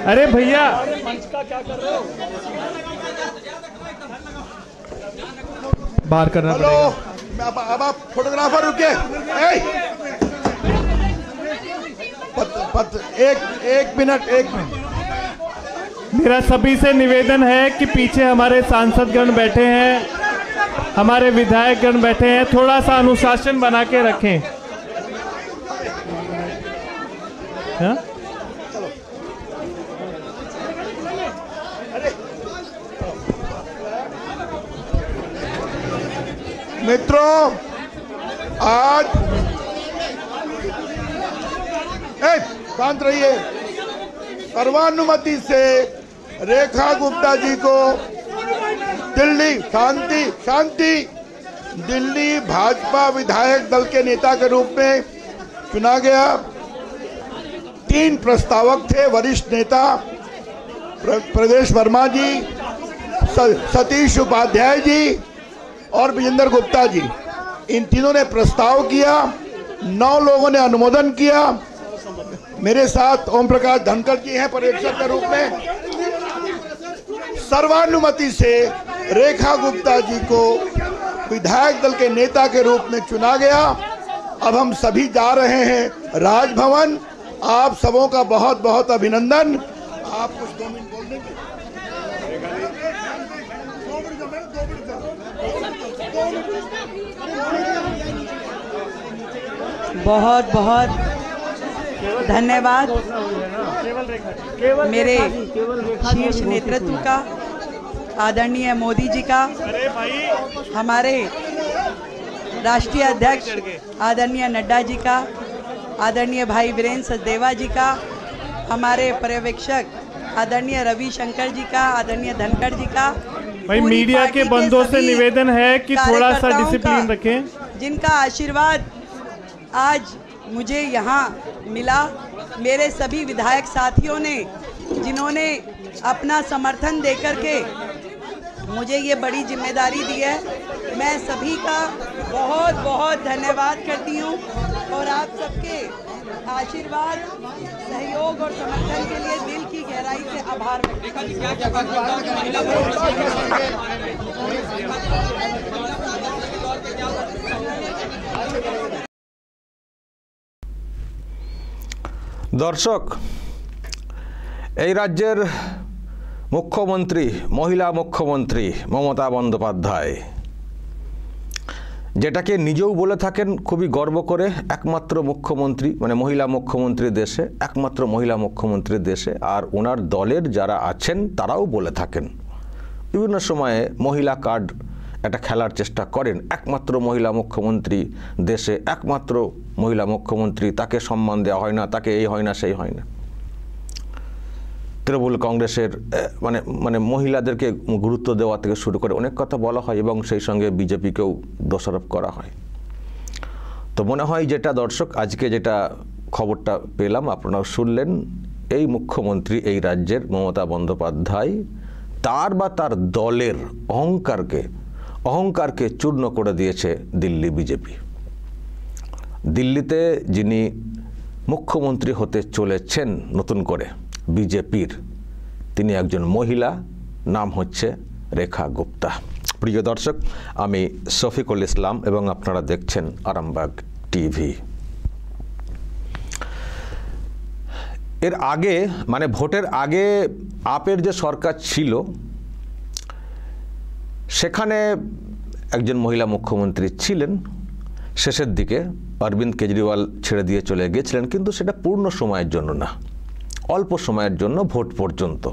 अरे भैया मंच का क्या कर रहे हो? बाहर करना पड़ेगा। अब आप फोटोग्राफर रुके, एक मिनट। मेरा सभी से निवेदन है कि पीछे हमारे सांसदगण बैठे हैं, हमारे विधायकगण बैठे हैं, थोड़ा सा अनुशासन बना के रखें। हाँ? मित्रों, आज शांत रहिए। सर्वानुमति से रेखा गुप्ता जी को शांति दिल्ली भाजपा विधायक दल के नेता के रूप में चुना गया। 3 प्रस्तावक थे, वरिष्ठ नेता प्रदेश वर्मा जी, सतीश उपाध्याय जी और विजेंद्र गुप्ता जी। इन तीनों ने प्रस्ताव किया, 9 लोगों ने अनुमोदन किया। मेरे साथ ओम प्रकाश धनखड़ जी हैं पर्यवेक्षक के रूप में। सर्वानुमति से रेखा गुप्ता जी को विधायक दल के नेता के रूप में चुना गया। अब हम सभी जा रहे हैं राजभवन। आप सबों का बहुत बहुत अभिनंदन। आप कुछ 2 मिनट बोल देंगे? बहुत बहुत धन्यवाद मेरे शीर्ष नेतृत्व का, आदरणीय मोदी जी का, हमारे राष्ट्रीय अध्यक्ष आदरणीय नड्डा जी का, आदरणीय भाई वीरेंद्र सचदेवा जी का, हमारे पर्यवेक्षक आदरणीय रविशंकर जी का, आदरणीय धनखड़ जी का। भाई मीडिया के बंदों से निवेदन है कि थोड़ा सा डिसिप्लिन रखें, जिनका आशीर्वाद आज मुझे यहाँ मिला। मेरे सभी विधायक साथियों ने, जिन्होंने अपना समर्थन देकर के मुझे ये बड़ी जिम्मेदारी दी है, मैं सभी का बहुत बहुत धन्यवाद करती हूँ और आप सबके आशीर्वाद, सहयोग और समर्थन के लिए दिल की गहराई से आभार व्यक्त करती हूँ। दर्शक, এই রাজ্যের মুখ্যমন্ত্রী, মহিলা মুখ্যমন্ত্রী মমতা বন্দ্যোপাধ্যায়, যেটাকে নিজেও বলে থাকেন খুবই গর্ব করে, একমাত্র মুখ্যমন্ত্রী, মানে মহিলা মুখ্যমন্ত্রী দেশে, একমাত্র মহিলা মুখ্যমন্ত্রী দেশে। আর ওনার দলের যারা আছেন তারাও বলে থাকেন, বিভিন্ন সময়ে মহিলা কার্ড একটা খেলার চেষ্টা করেন। একমাত্র মহিলা মুখ্যমন্ত্রী দেশে, একমাত্র মহিলা মুখ্যমন্ত্রী, তাকে সম্মান দেওয়া হয় না, তাকে এই হয় না, সেই হয় না। তৃণমূল কংগ্রেসের মানে মহিলাদেরকে গুরুত্ব দেওয়া থেকে শুরু করে অনেক কথা বলা হয় এবং সেই সঙ্গে বিজেপিকেও দোষারোপ করা হয়। তো মনে হয় যেটা দর্শক আজকে যেটা খবরটা পেলাম, আপনারা শুনলেন, এই মুখ্যমন্ত্রী এই রাজ্যের মমতা বন্দ্যোপাধ্যায় তার বা তার দলের অহংকারকে চূর্ণ করে দিয়েছে দিল্লি বিজেপি। দিল্লিতে যিনি মুখ্যমন্ত্রী হতে চলেছেন নতুন করে বিজেপির, তিনি একজন মহিলা, নাম হচ্ছে রেখা গুপ্তা। প্রিয় দর্শক, আমি শফিকুল ইসলাম এবং আপনারা দেখছেন আরামবাগ টিভি। এর আগে মানে ভোটের আগে আপের যে সরকার ছিল সেখানে একজন মহিলা মুখ্যমন্ত্রী ছিলেন। শেষের দিকে অরবিন্দ কেজরিওয়াল ছেড়ে দিয়ে চলে গিয়েছিলেন, কিন্তু সেটা পূর্ণ সময়ের জন্য না, অল্প সময়ের জন্য, ভোট পর্যন্ত।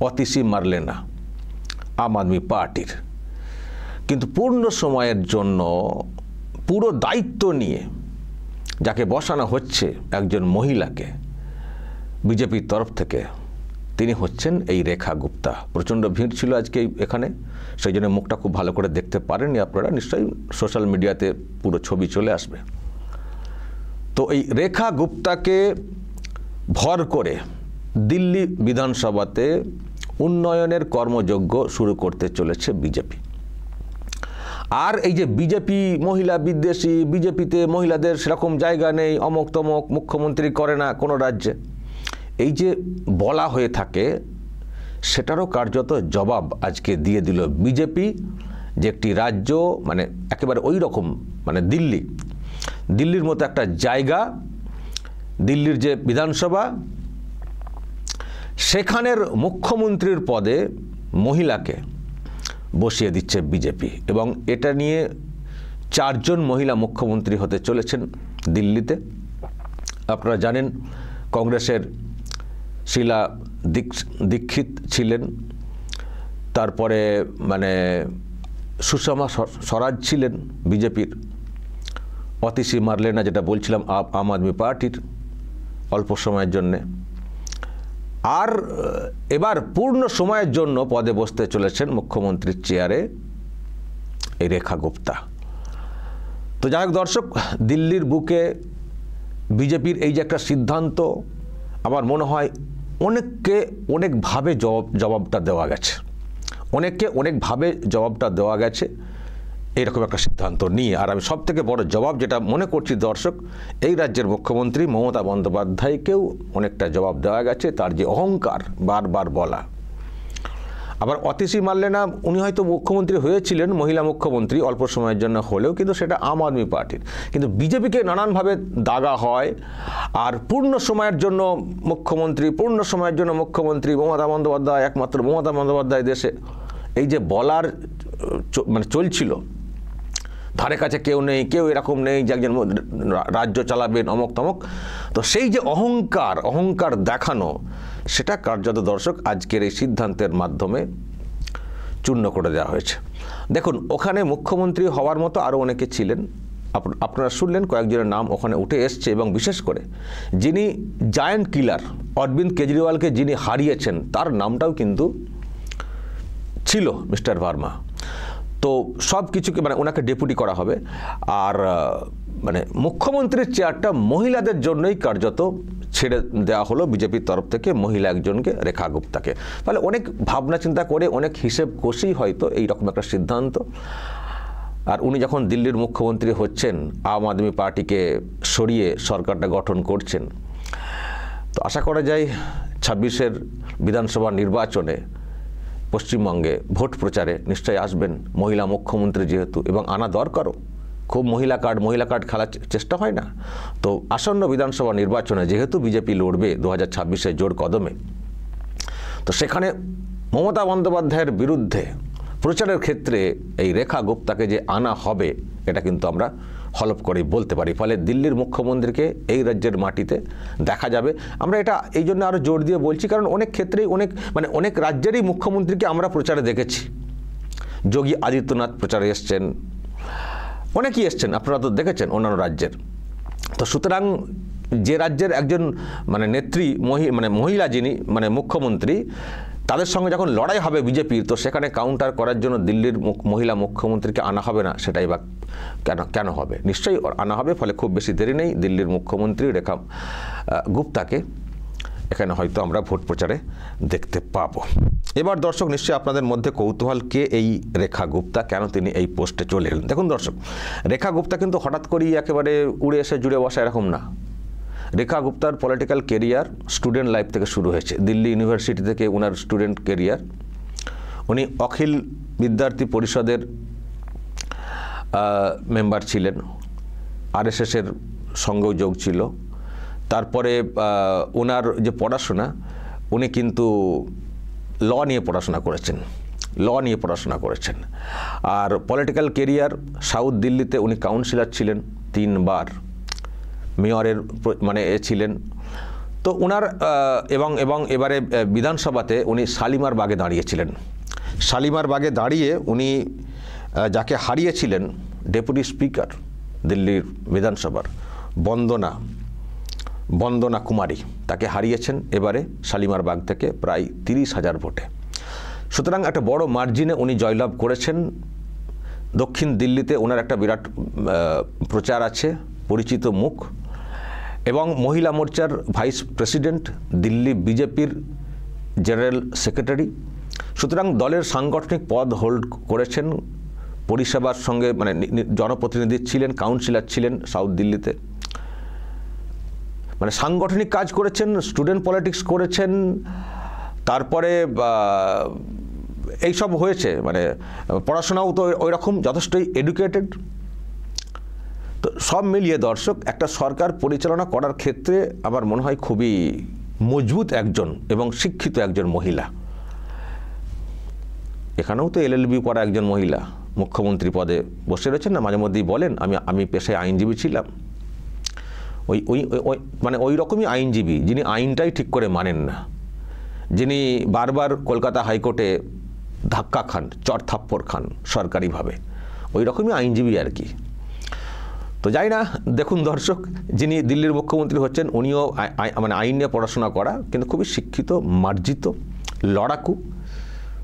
অতিশী মারলে না আম আদমি পার্টির। কিন্তু পূর্ণ সময়ের জন্য পুরো দায়িত্ব নিয়ে যাকে বসানো হচ্ছে, একজন মহিলাকে বিজেপির তরফ থেকে, তিনি হচ্ছেন এই রেখা গুপ্তা। প্রচণ্ড ভিড় ছিল আজকে এখানে, সেই জন্য মুখটা খুব ভালো করে দেখতে পারেননি আপনারা, নিশ্চয়ই সোশ্যাল মিডিয়াতে পুরো ছবি চলে আসবে। তো এই রেখা গুপ্তাকে ভর করে দিল্লি বিধানসভাতে উন্নয়নের কর্মযজ্ঞ শুরু করতে চলেছে বিজেপি। আর এই যে বিজেপি মহিলা বিদ্বেষী, বিজেপিতে মহিলাদের সেরকম জায়গা নেই, অমক তমক, মুখ্যমন্ত্রী করে না কোনো রাজ্যে, এই যে বলা হয়ে থাকে সেটারও কার্যত জবাব আজকে দিয়ে দিল বিজেপি, যে একটি রাজ্য মানে একেবারে ওই রকম মানে দিল্লির মতো একটা জায়গা, দিল্লির যে বিধানসভা, সেখানের মুখ্যমন্ত্রীর পদে মহিলাকে বসিয়ে দিচ্ছে বিজেপি। এবং এটা নিয়ে 4 জন মহিলা মুখ্যমন্ত্রী হতে চলেছেন দিল্লিতে। আপনারা জানেন কংগ্রেসের শীলা দীক্ষিত ছিলেন, তারপরে মানে সুষমা স্বরাজ ছিলেন বিজেপির, অতিশী মার্লেনা যেটা বলছিলাম আম আদমি পার্টির অল্প সময়ের জন্যে, আর এবার পূর্ণ সময়ের জন্য পদে বসতে চলেছেন মুখ্যমন্ত্রীর চেয়ারে এই রেখা গুপ্তা। তো যাই হোক দর্শক, দিল্লির বুকে বিজেপির এই যে একটা সিদ্ধান্ত, আমার মনে হয় অনেককে অনেকভাবে জবাবটা দেওয়া গেছে, অনেককে অনেকভাবে জবাবটা দেওয়া গেছে এইরকম একটা সিদ্ধান্ত নিয়ে। আর আমি সবথেকে বড় জবাব যেটা মনে করছি দর্শক, এই রাজ্যের মুখ্যমন্ত্রী মমতা বন্দ্যোপাধ্যায়কেও অনেকটা জবাব দেওয়া গেছে, তার যে অহংকার বারবার বলা। আবার অতিশী মার্লেনা উনি হয়তো মুখ্যমন্ত্রী হয়েছিলেন, মহিলা মুখ্যমন্ত্রী অল্প সময়ের জন্য হলেও, কিন্তু সেটা আম আদমি পার্টির। কিন্তু বিজেপিকে নানানভাবে দাগা হয়, আর পূর্ণ সময়ের জন্য মুখ্যমন্ত্রী মমতা বন্দ্যোপাধ্যায়, একমাত্র মমতা বন্দ্যোপাধ্যায় দেশে, এই যে বলার মানে চলছিল, ধারে কাছে কেউ নেই, কেউ এরকম নেই যে একজন রাজ্য চালাবেন অমক তমক। তো সেই যে অহংকার দেখানো, সেটা কার্যত দর্শক আজকের এই সিদ্ধান্তের মাধ্যমে চূর্ণ করে দেওয়া হয়েছে। দেখুন, ওখানে মুখ্যমন্ত্রী হওয়ার মতো আরও অনেকে ছিলেন, আপনারা শুনলেন কয়েকজনের নাম ওখানে উঠে এসছে, এবং বিশেষ করে যিনি জায়ান্ট কিলার অরবিন্দ কেজরিওয়ালকে যিনি হারিয়েছেন, তার নামটাও কিন্তু ছিল মিস্টার ভার্মা। তো সব কিছুকে মানে ওনাকে ডেপুটি করা হবে। আর মানে মুখ্যমন্ত্রীর চেয়ারটা মহিলাদের জন্যই কার্যত ছেড়ে দেওয়া হলো বিজেপির তরফ থেকে, মহিলা একজনকে, রেখা গুপ্তাকে। ফলে অনেক ভাবনা চিন্তা করে, অনেক হিসেব কষেই হয়তো এইরকম একটা সিদ্ধান্ত। আর উনি যখন দিল্লির মুখ্যমন্ত্রী হচ্ছেন, আম আদমি পার্টিকে সরিয়ে সরকারটা গঠন করছেন, তো আশা করা যায় 26-এর বিধানসভা নির্বাচনে পশ্চিমবঙ্গে ভোট প্রচারে নিশ্চয়ই আসবেন মহিলা মুখ্যমন্ত্রী যেহেতু, এবং আনা দরকারও। খুব মহিলা কার্ড খেলার চেষ্টা হয় না। তো আসন্ন বিধানসভা নির্বাচনে যেহেতু বিজেপি লড়বে 2026-এ জোর কদমে, তো সেখানে মমতা বন্দ্যোপাধ্যায়ের বিরুদ্ধে প্রচারের ক্ষেত্রে এই রেখা গুপ্তাকে যে আনা হবে, এটা কিন্তু আমরা হলফ করেই বলতে পারি। ফলে দিল্লির মুখ্যমন্ত্রীকে এই রাজ্যের মাটিতে দেখা যাবে। আমরা এটা এই জন্য আরও জোর দিয়ে বলছি, কারণ অনেক ক্ষেত্রেই অনেক রাজ্যেরই মুখ্যমন্ত্রীকে আমরা প্রচারে দেখেছি। যোগী আদিত্যনাথ প্রচারে এসছেন, অনেকেই এসছেন, আপনারা তো দেখেছেন অন্যান্য রাজ্যের। তো সুতরাং যে রাজ্যের একজন মানে নেত্রী মহিলা যিনি মানে মুখ্যমন্ত্রী, তাদের সঙ্গে যখন লড়াই হবে বিজেপির, তো সেখানে কাউন্টার করার জন্য দিল্লির মহিলা মুখ্যমন্ত্রীকে আনা হবে না, সেটাই বা কেন হবে? নিশ্চয়ই আনা হবে। ফলে খুব বেশি দেরি নেই, দিল্লির মুখ্যমন্ত্রী রেখা গুপ্তাকে এখানে হয়তো আমরা ভোট প্রচারে দেখতে পাবো। এবার দর্শক, নিশ্চয়ই আপনাদের মধ্যে কৌতূহল, কে এই রেখা গুপ্তা, কেন তিনি এই পোস্টে চলে এলেন। দেখুন দর্শক, রেখা গুপ্তা কিন্তু হঠাৎ করেই একেবারে উড়ে এসে জুড়ে বসা এরকম না। রেখা গুপ্তার পলিটিক্যাল কেরিয়ার স্টুডেন্ট লাইফ থেকে শুরু হয়েছে। দিল্লি ইউনিভার্সিটি থেকে ওনার স্টুডেন্ট কেরিয়ার। উনি অখিল বিদ্যার্থী পরিষদের মেম্বার ছিলেন, আরএসএসের সঙ্গেও যোগ ছিল। তারপরে ওনার যে পড়াশোনা, উনি কিন্তু ল নিয়ে পড়াশোনা করেছেন। আর পলিটিক্যাল কেরিয়ার, সাউথ দিল্লিতে উনি কাউন্সিলর ছিলেন 3 বার, মেয়রের মানে ছিলেন। তো ওনার এবং এবারে বিধানসভাতে উনি শালিমার বাগে দাঁড়িয়েছিলেন। শালিমার বাগে দাঁড়িয়ে উনি যাকে হারিয়েছিলেন, ডেপুটি স্পিকার দিল্লির বিধানসভার বন্দনা কুমারী, তাকে হারিয়েছেন এবারে শালিমার বাগ থেকে প্রায় 30,000 ভোটে। সুতরাং একটা বড় মার্জিনে উনি জয়লাভ করেছেন। দক্ষিণ দিল্লিতে ওনার একটা বিরাট প্রচার আছে, পরিচিত মুখ, এবং মহিলা মোর্চার ভাইস প্রেসিডেন্ট, দিল্লি বিজেপির জেনারেল সেক্রেটারি। সুতরাং দলের সাংগঠনিক পদ হোল্ড করেছেন, পরিষেবার সঙ্গে মানে জনপ্রতিনিধি ছিলেন, কাউন্সিলর ছিলেন সাউথ দিল্লিতে। মানে সাংগঠনিক কাজ করেছেন, স্টুডেন্ট পলিটিক্স করেছেন, তারপরে এইসব হয়েছে, মানে পড়াশোনাও তো ওই রকম যথেষ্টই এডুকেটেড। তো সব মিলিয়ে দর্শক একটা সরকার পরিচালনা করার ক্ষেত্রে আমার মনে হয় খুবই মজবুত একজন এবং শিক্ষিত একজন মহিলা। এখানেও তো এলএলবি পড়া একজন মহিলা মুখ্যমন্ত্রী পদে বসে রয়েছেন না, মাঝে মধ্যেই বলেন আমি পেশায় আইনজীবী ছিলাম। মানে ওই রকমই আইনজীবী যিনি আইনটাই ঠিক করে মানেন না, যিনি বারবার কলকাতা হাইকোর্টে ধাক্কা খান, চড় থাপ্পড় খান সরকারিভাবে, ওই রকমই আইনজীবী আর কি। তো যাই না, দেখুন দর্শক, যিনি দিল্লির মুখ্যমন্ত্রী হচ্ছেন উনিও মানে আইন নিয়ে পড়াশোনা করা, কিন্তু খুবই শিক্ষিত, মার্জিত, লড়াকু।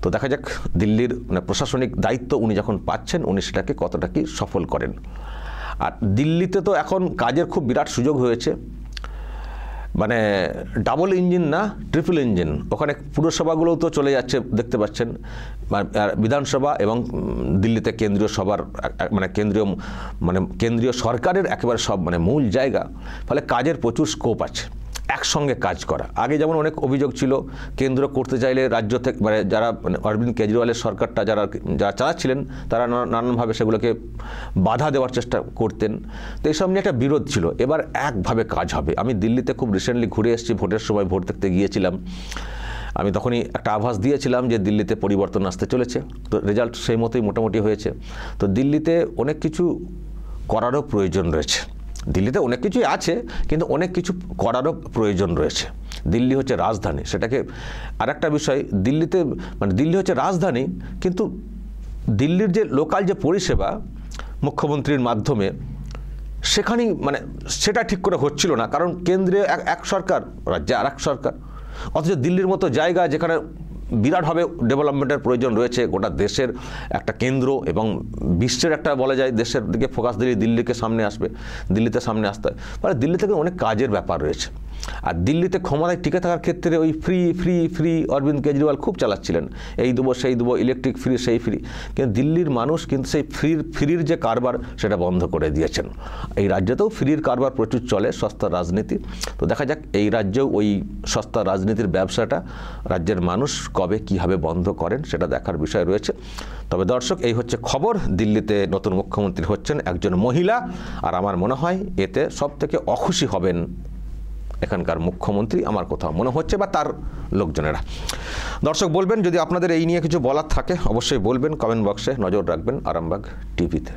তো দেখা যাক দিল্লির মানে প্রশাসনিক দায়িত্ব উনি যখন পাচ্ছেন উনি সেটাকে কতটা কি সফল করেন। আর দিল্লিতে তো এখন কাজের খুব বিরাট সুযোগ হয়েছে, মানে ডাবল ইঞ্জিন না ট্রিপল ইঞ্জিন। ওখানে পুরসভাগুলোও তো চলে যাচ্ছে দেখতে পাচ্ছেন, বিধানসভা এবং দিল্লিতে কেন্দ্রীয় সভার মানে কেন্দ্রীয় সরকারের একেবারে সব মানে মূল জায়গা, ফলে কাজের প্রচুর স্কোপ আছে একসঙ্গে কাজ করা। আগে যেমন অনেক অভিযোগ ছিল কেন্দ্র করতে চাইলে রাজ্য থেকে মানে যারা মানে অরবিন্দ কেজরিওয়ালের সরকারটা যারা চালাচ্ছিলেন তারা নানানভাবে সেগুলোকে বাধা দেওয়ার চেষ্টা করতেন। তো এইসব নিয়ে একটা বিরোধ ছিল। এবার একভাবে কাজ হবে। আমি দিল্লিতে খুব রিসেন্টলি ঘুরে এসেছি, ভোটের সময় ভোট দেখতে গিয়েছিলাম। আমি তখনই একটা আভাস দিয়েছিলাম যে দিল্লিতে পরিবর্তন আসতে চলেছে। তো রেজাল্ট সেই মতোই মোটামুটি হয়েছে। তো দিল্লিতে অনেক কিছু করারও প্রয়োজন রয়েছে। দিল্লিতে অনেক কিছুই আছে, কিন্তু অনেক কিছু করারও প্রয়োজন রয়েছে। দিল্লি হচ্ছে রাজধানী, সেটাকে আর একটা বিষয়, দিল্লিতে মানে দিল্লি হচ্ছে রাজধানী, কিন্তু দিল্লির যে লোকাল যে পরিষেবা মুখ্যমন্ত্রীর মাধ্যমে সেখানেই মানে সেটা ঠিক করে হচ্ছিল না, কারণ কেন্দ্রে এক সরকার, রাজ্যে আর এক সরকার। অথচ দিল্লির মতো জায়গা যেখানে বিরাটভাবে ডেভেলপমেন্টের প্রয়োজন রয়েছে, গোটা দেশের একটা কেন্দ্র এবং বিশ্বের একটা বলা যায় দেশের দিকে ফোকাস দিলে দিল্লিতে সামনে আসতে হয়। ফলে দিল্লি থেকে অনেক কাজের ব্যাপার রয়েছে। আর দিল্লিতে ক্ষমতায় টিকে থাকার ক্ষেত্রে ওই ফ্রি অরবিন্দ কেজরিওয়াল খুব চালাচ্ছিলেন, এই দেবো সেই দেবো, ইলেকট্রিক ফ্রি সেই ফ্রি। কিন্তু দিল্লির মানুষ কিন্তু সেই ফ্রির যে কারবার সেটা বন্ধ করে দিয়েছেন। এই রাজ্যেতেও ফ্রির কারবার প্রচুর চলে, সস্তা রাজনীতি। তো দেখা যাক এই রাজ্যেও ওই সস্তা রাজনীতির ব্যবসাটা রাজ্যের মানুষ কবে কীভাবে বন্ধ করেন সেটা দেখার বিষয় রয়েছে। তবে দর্শক, এই হচ্ছে খবর, দিল্লিতে নতুন মুখ্যমন্ত্রী হচ্ছেন একজন মহিলা। আর আমার মনে হয় এতে সবথেকে অখুশি হবেন এখানকার মুখ্যমন্ত্রী, আমার কোথাও মনে হচ্ছে, বা তার লোকজনেরা। দর্শক বলবেন যদি আপনাদের এই নিয়ে কিছু বলার থাকে, অবশ্যই বলবেন কমেন্ট বক্সে। নজর রাখবেন আরামবাগ টিভিতে।